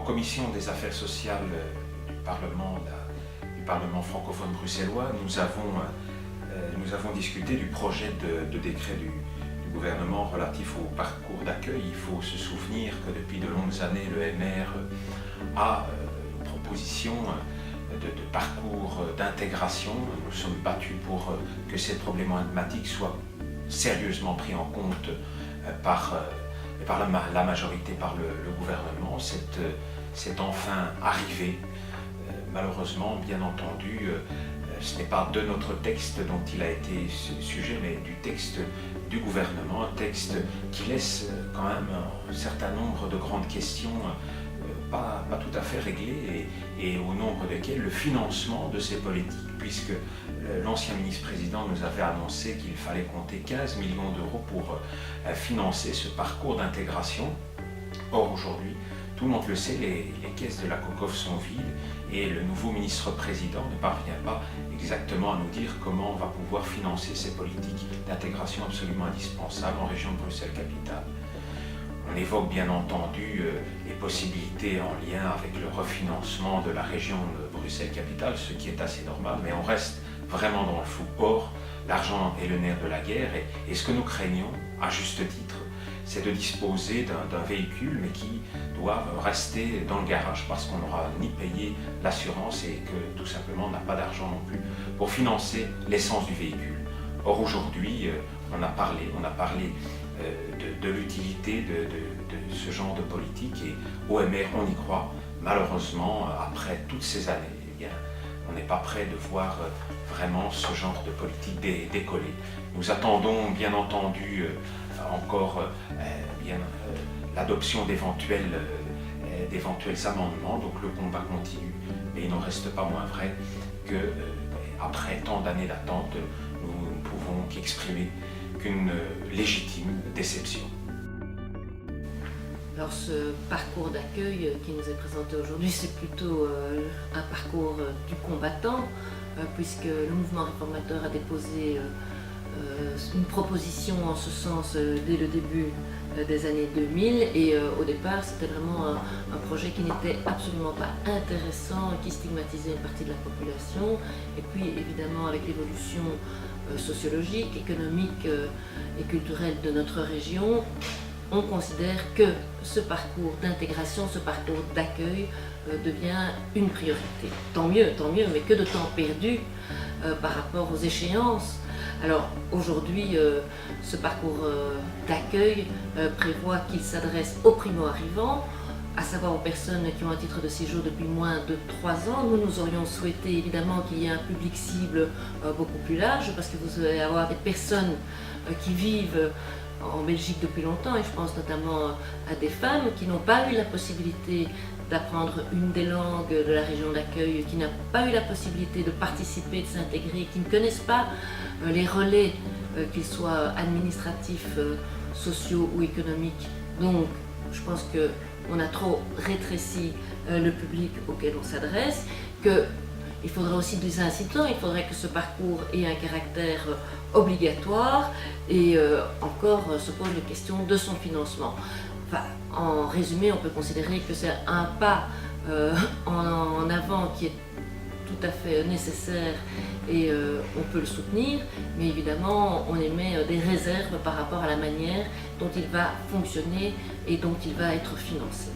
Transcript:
commission des affaires sociales du Parlement francophone bruxellois, nous avons discuté du projet de décret du gouvernement relatif au parcours d'accueil. Il faut se souvenir que depuis de longues années, le MR a une proposition de parcours d'intégration. Nous sommes battus pour que cette problématique soit sérieusement prise en compte par la majorité, par le gouvernement. C'est enfin arrivé. Malheureusement, bien entendu, ce n'est pas de notre texte dont il a été sujet, mais du texte du gouvernement, un texte qui laisse quand même un certain nombre de grandes questions pas tout à fait réglées et au nombre desquelles le financement de ces politiques, puisque l'ancien ministre-président nous avait annoncé qu'il fallait compter 15 millions d'euros pour financer ce parcours d'intégration. Or aujourd'hui, tout le monde le sait, les caisses de la COCOF sont vides et le nouveau ministre-président ne parvient pas exactement à nous dire comment on va pouvoir financer ces politiques d'intégration absolument indispensables en région de Bruxelles-Capitale. On évoque bien entendu les possibilités en lien avec le refinancement de la région de Bruxelles-Capitale, ce qui est assez normal, mais on reste vraiment dans le flou. Or, l'argent est le nerf de la guerre et ce que nous craignons, à juste titre, c'est de disposer d'un véhicule mais qui doit rester dans le garage parce qu'on n'aura ni payé l'assurance et que tout simplement on n'a pas d'argent non plus pour financer l'essence du véhicule. Or aujourd'hui, on a parlé de l'utilité de ce genre de politique et au MR on y croit. Malheureusement, après toutes ces années, eh bien, on n'est pas prêt de voir vraiment ce genre de politique décoller. Nous attendons bien entendu encore l'adoption d'éventuels amendements, donc le combat continue, mais il n'en reste pas moins vrai que après tant d'années d'attente, nous ne pouvons qu'exprimer qu'une légitime déception. Alors ce parcours d'accueil qui nous est présenté aujourd'hui, c'est plutôt un parcours du combattant, puisque le mouvement réformateur a déposé une proposition en ce sens dès le début des années 2000 et au départ c'était vraiment un projet qui n'était absolument pas intéressant, qui stigmatisait une partie de la population et puis évidemment avec l'évolution sociologique, économique et culturelle de notre région, on considère que ce parcours d'intégration, ce parcours d'accueil devient une priorité. Tant mieux, mais que de temps perdu par rapport aux échéances. Alors aujourd'hui, ce parcours d'accueil prévoit qu'il s'adresse aux primo-arrivants, à savoir aux personnes qui ont un titre de séjour depuis moins de 3 ans. Nous aurions souhaité évidemment qu'il y ait un public cible beaucoup plus large, parce que vous allez avoir des personnes qui vivent en Belgique depuis longtemps, et je pense notamment à des femmes qui n'ont pas eu la possibilité d'apprendre une des langues de la région d'accueil, qui n'ont pas eu la possibilité de participer, de s'intégrer, qui ne connaissent pas les relais, qu'ils soient administratifs, sociaux ou économiques. Donc, je pense qu'on a trop rétréci le public auquel on s'adresse, qu'il faudrait aussi des incitants, il faudrait que ce parcours ait un caractère obligatoire et encore se pose la question de son financement. Enfin, en résumé, on peut considérer que c'est un pas en avant qui est tout à fait nécessaire et on peut le soutenir, mais évidemment on émet des réserves par rapport à la manière dont il va fonctionner et dont il va être financé.